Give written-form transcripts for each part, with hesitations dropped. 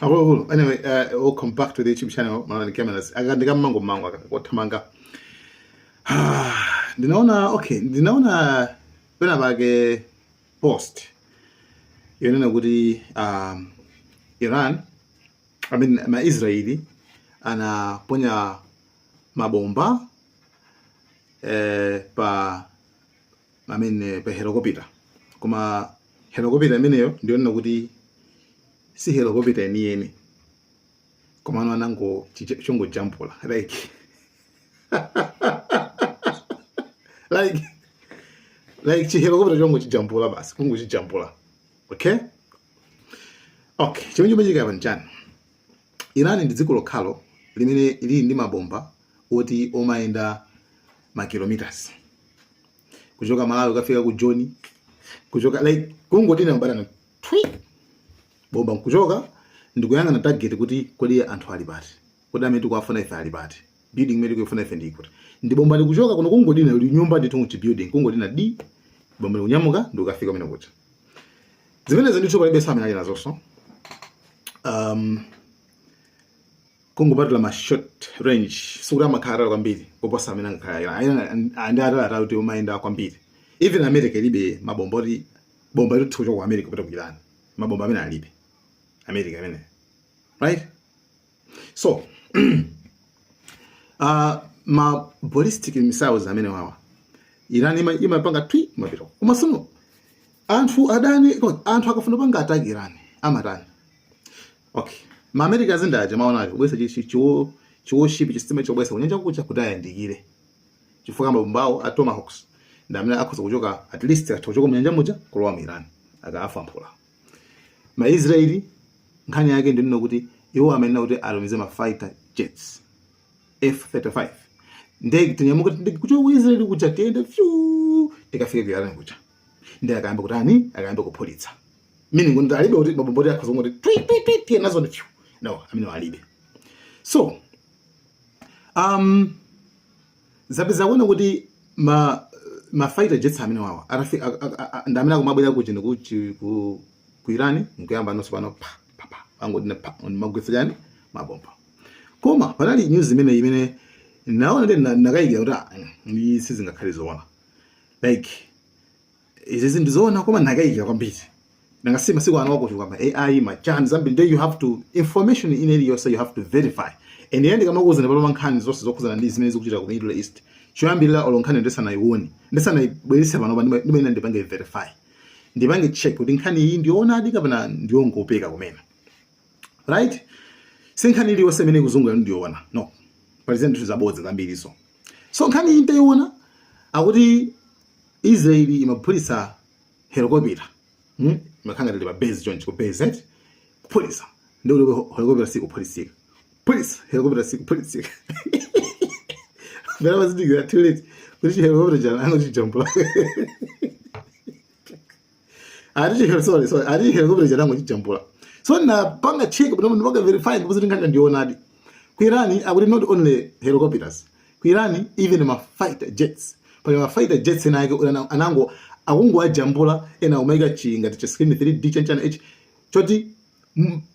Anyway, welcome back to the YouTube channel. Manani Cameras. Agandika mango watamanga. Ndinaona pena bage post. Yonena kuti Iran, Israeli anaponya mabomba pa helicopter. Kuma helicopter imeneyo ndionena kuti si helicopter yeniyeni. Koma nango chongo jampula like chi helicopter chongo chijampula basi kungu chijampula. Okay, chimene chimachika apa nchani. Iran ndi dziko lokhalo limene lili ndi mabomba oti omayenda makilometers kuchoka Malawi kafika ku Joni, kuchoka like kungotina mbarana twi bomba kuchoka ndikuyanga na target kuti kodi anthu ali pati, kodi amene tikuafuna ife ali pati, building imene tikufuna ife ndi kuti ndi bomba likuchoka kuno kungodina li nyumba nditungu chi building kungodina di bomba likunyamuka ndikafika kumene kucha. Zimene zindithu palibe samene ali nazonso. Kungopatula ma short range sikuti amakhala kwambiri kuposa amene angakhala andi atala kuti umayenda kwambiri. Even America ilibe mabomba oti bomba liti kuchoka ku America kupita ku Iran, mabomba amene alibe America amene, right? So ma ballistic missiles amene wawa Iran imapanga twi mapito kumasono anthu adani anthu akafuna panga attack Iran amatani. Okay, ma America zindaje maona kubwesa chiwo ship system chobwesa kunyanja kucha kudaya ndikire chifukwa mabombawo a Tomahawks ndamene akhoza kuchoka at least kuchoka munyanja muja kulowa mu Iran akafa mpula. Ma Israeli nkhani yake ndino kuti iwo amenena kuti alomize ma fighter jets F-35 ndege tinyamuka kuchoka ku Israeli kucha tiende fyu tikafika ku Iran kucha ndi akaamba kuti ani akaamba kupolitsa meaning kuti alibe kuti mabomba akhoza kuti twi nazo ndi fyu no amene alibe. So zapeza kuona kuti ma fighter jets amene wawa arafika ndamene akumabwera kuja ku Iran nkuyamba nonso pano pa angodina pa magwetsa yani mabomba. Koma panali news imene naona ndi nakayikira kuti ndi sizingakhale zoona like izi ndizoona koma nakayikira kwambiri nangasima siku ana wako kwamba AI machani zambi ndio you have to information in area so you have to verify and yende kama kuza nepalo mankhani zonse zokuzana ndi zimene zikuchita ku Middle East choyambirira olonkhani ndesana iwoni ndesana ibwerese pano pa ndimaina ndipange verify ndipange check kuti nkhani iyi ndiona adi kapena ndiyo ngopeka kumene, right? Sinkhani ili wose mene kuzungu ndiyoona no present zabodza zambiri so nkhani iyi ndayiona akuti Israeli imapulisa helicopter makanga ndi ba base joint ku base police ndio helicopter siku police helicopter siku police bera bazidiga toilet kuti helicopter jana angochi jampula ari helicopter jana angochi jampula so na panga check but no verify because nganga ndiona adi ku Iran akuti not only helicopters ku Iran even ma fighter jets pa ma fighter jets na yake anango akungu ajambula ena omega chinga ticha screen 3D chanchana h choti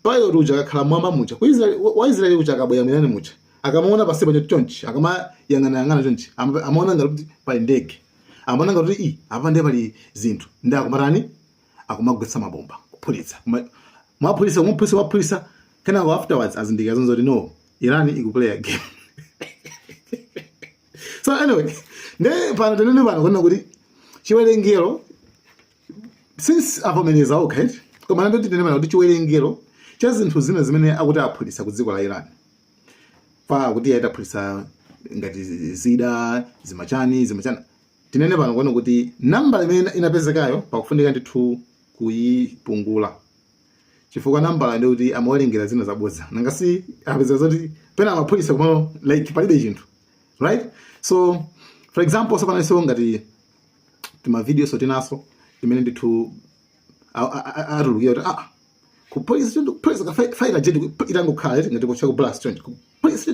payo ruja kakhala mwamba mucha ku Israel wa Israel kucha kaboya milani mucha akamaona pasipo chonchi akama yangana chonchi amaona ngati pa ndege amaona ngati apa ndi pali zinthu ndi akumarani akumagwetsa mabomba kupolitsa mwapolisa kana afterwards azindika zonzo no Iran ikuplay a game. So anyway ne pano tenene pano kuna kuti chiwerengero since avomeneza okay koma ndo titene pano kuti chiwerengero cha zinthu zina zimene akuti apolisa ku dziko la Iran pa kuti yaita polisa ngati zida zimachani tinene pano kuona kuti namba imene inapezekayo pakufunika ndithu kuyipungula chifukwa namba ndi kuti amawerengera zina zabodza nangasi apeza zoti pena amapolisa kumano like palibe chinthu, right? So for example sapana so ngati tuma video so tinaso imene ndithu arulukia kuti ku police ka fighter jet itango khala ngati kuchaka blast change ku police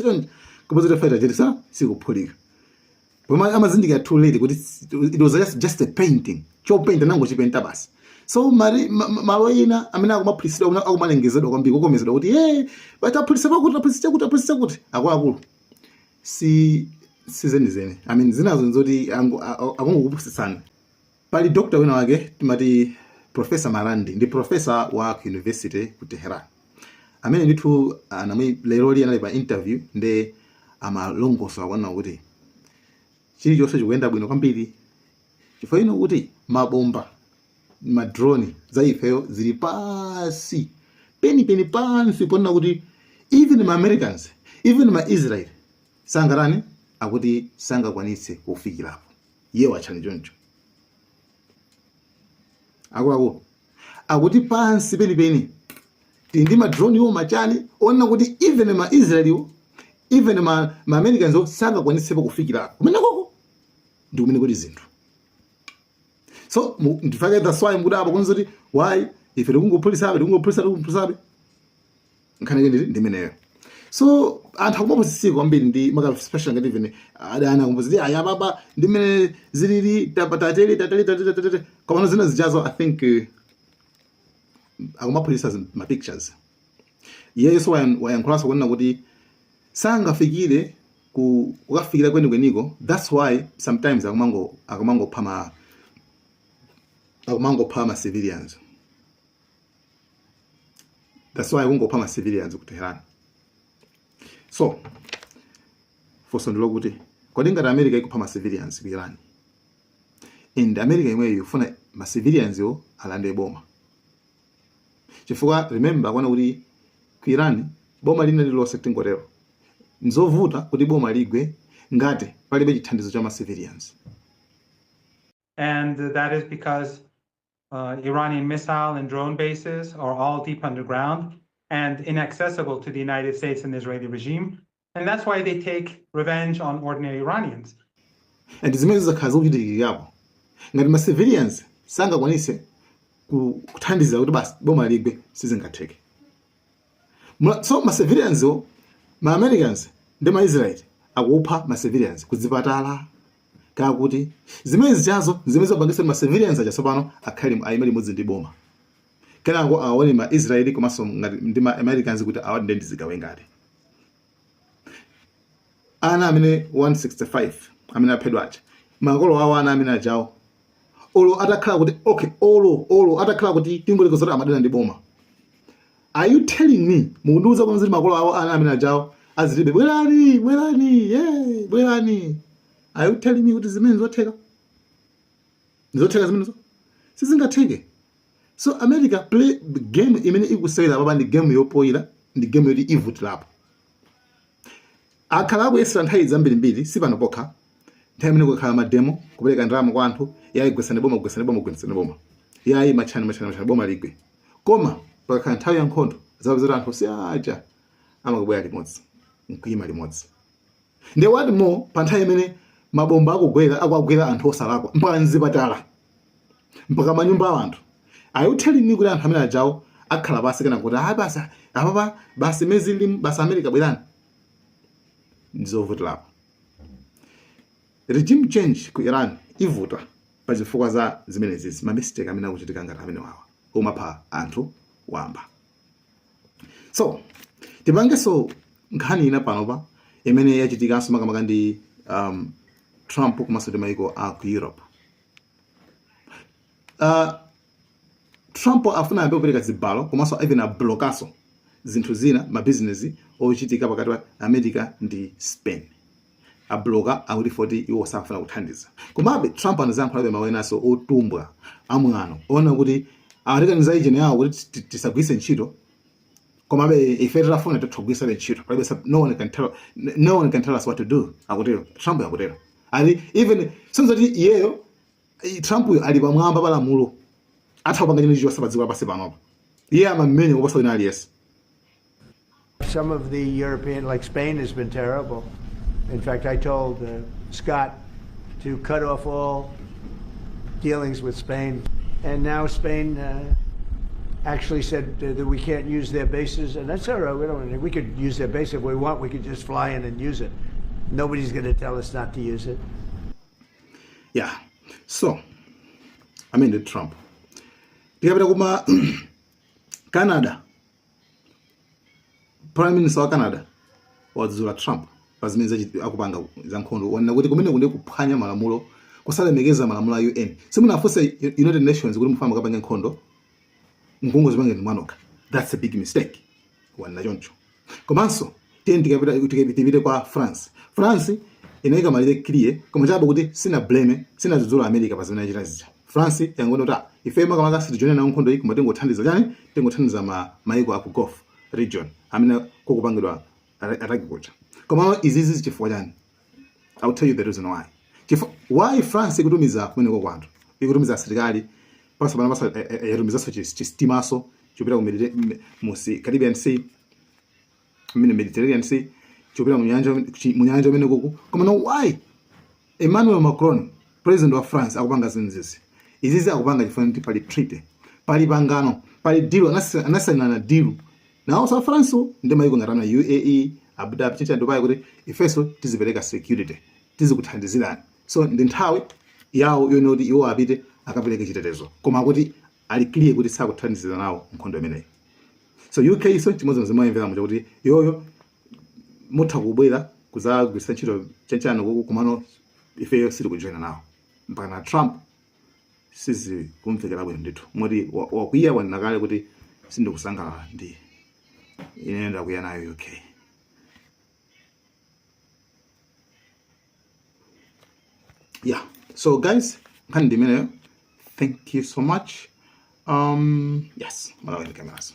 change kubuzira fighter jet sa sikuphulika Boma amazindika too late kuti it was just a painting. Cho paint nango chipenta basi. So malo ina amene akumaphunzitsidwa akumalengezedwa kwambiri kokomezedwa kuti bataphunzitsa pakuti kuti akuluakulu sizenizeni. I mean zinazo nzoti akungokuphunzitsana. Pali doctor wina wake timati Professor Marandi ndi professor wa university ku Tehran amene ndithu lero anali pa interview nde amalongoso akuona kuti chilichonse chikuyenda bwino kwambiri chifukwa ino kuti mabomba madrone za ifeyo zili pasi penipeni pansi pona kuti even ma Americans even ma Israel sangarani akuti sangakwanitse kufikirapo yewa chani choncho akuluakulu akuti pansi penipeni ndi madrone iwo machani ona kuti even ma Israel even ma Americans sangakwanitsepo kufikirapo kumene koko ndi kumene kuti zinthu. So ndifake that's why mkudapo kunzoti why if tikungophulisabe nkhani ndi meneyo. So anthu akumaphunzitsidwa kwambiri ndi maka special ngati even adana akuphunzitsi baba ndi mene zilili tateli koma zina zijazo I think akumaphunzitsa ma pictures. Yesu wayankhulaso kunena kuti sangafikire kukafikira kweniko. That's why sometimes akumangopha ma civilians. That's why kungopha ma civilians ku Tehran. So for sondolo kuti kodi ngati America ikupha ma civilians ku Iran, and America imwe yofuna ma civilians yo alande boma chifukwa remember kwana kuti ku Iran boma lina lilose tingotero nzovuta kuti boma ligwe ngati palibe chithandizo cha ma civilians. And that is because Iranian missile and drone bases are all deep underground and inaccessible to the United States and the Israeli regime. And that's why they take revenge on ordinary Iranians. And zimene zakhaza kuchitikirapo ngati ma civilians sangakwanise kuthandiza kuti basi boma ligwe sizingatheke. So ma civilians ma Americans ndi ma Israel akupha ma civilians kuzipatala kakuti zimene zijazo zimene zabangisa ma civilians aja sopano akhali ayimali modzi ndi boma kenako aone ma Israeli komanso ndi ma Americans kuti awadi ndi zigawe ngati ana amene 165 amene aphedwa aja makolo awo ana amene ajawo olo atakhala kuti okay olo atakhala kuti tingoleko zoti amadana ndi boma. Are you telling me munduza kwa mzili makolo awo ana amene ajawo azilibe bwerani? Are you telling me kuti zimene zotheka zimene zo sizingatheke? So America play game imene ikusewera baba ndi game yopoira ndi game yoti ivutilapo akhalapo yesera nthawi zambirimbiri sipano pokha nthawi imene kukhala mademo kupereka ndalama kwa anthu yayi gwesane boma yayi machani boma ligwe koma pakakhala nthawi ya nkhondo zabuzoti anthu siaja amakubwera limodzi nkuyima limodzi ndi wati mo pa nthawi imene mabomba akugwera anthu osalakwa mpaka mzipatala mpaka manyumba a anthu. Are you telling me kuti anthu amene ajawo akhala basi kana kuti basi mezili basi America bwerani? Ndizovutilapo. Regime change ku Iran ivuta pa zifukwa za zimene zizi ma mistake amene akuchitika ngati amene wawa omapha anthu wamba. So tipangeso nkhani ina panopa imene yachitikanso makamaka ndi Trump komanso ndi maiko a ku Europe. Trump afuna ambe kupereka zibalo komanso even ablokaso zinthu zina ma business ochitika pakati pa America ndi Spain. Abloka akuti foti iwo safuna kuthandiza. Komabe Trump anazankhala mawenaso otumbwa amwano ona kuti arekaniza ijene yawo kuti tisagwise ntchito komabe ife tafuna togwisa ntchito palibe no one can tell us what to do. Akutero Trump akutero ali even sonzati iyeyo Trump ali pamwamba palamulo atapanga chino chicho sabadziko pasi panopa iye amamene kuposa wina aliyese. Some of the European, like Spain, has been terrible. In fact, I told Scott to cut off all dealings with Spain. And now Spain actually said that we can't use their bases. And that's all right. We could use their base if we want. We could just fly in and use it. Nobody's going to tell us not to use it. Yeah. So, I mean, the Trump. tikapita kuma Canada, prime minister wa Canada wadzula Trump pazimene akupanga za nkhondo wanena kuti kumene kunde kuphwanya malamulo kusalemekeza malamulo a UN. Simunafunse United Nations kuti mufamba kapanga nkhondo mkungo zipange mwanoka. That's a big mistake. Wanena choncho. Komanso tikapita kwa France. France inaika malire clear koma chabo kuti sina blame sina dzudzula America pazimene achita zija. France yangono ta ife makamaka sitijone na nkhondo iyi koma tengothandiza chani tengothandiza maiko aku Gulf region amene kokupangidwa ataki kucha. Koma izizi chifukwa chani? I'll tell you the reason why. Why France ikutumiza kumeneko kwanthu ikutumiza asilikali pasapana yatumizanso chistimaso chopita mu Caribbean Sea Mediterranean Sea chopita mu nyanja umene kuku. Koma no why Emmanuel Macron president wa France akupanga zinzizi izizi akupanga chifukwa kuti pali treaty pali pangano pali deal anasanana deal nawo South France ndi maiko ngati ana UAE Abu Dhabi chicha ndo kuti ifeso tizipereka security tizikuthandizirani. So ndi nthawi yawo yone kuti iwo apite akapereke chitetezo koma kuti ali clear kuti sakuthandizira nawo nkhondo imeneyi. So UK so chimodzi zimayimvera mu kuti yoyo mutha kubwera kuzagwisa ntchito chanchano kuku kumano ifeyo sili kujoina nawo mpaka na Trump sizi kumvekera bwino ndithu moti wakwiya wanakale kuti sindikusangalala ndi ine ndakuya nayo UK. Yeah, so guys, thank you so much. Yes, malawi cameras.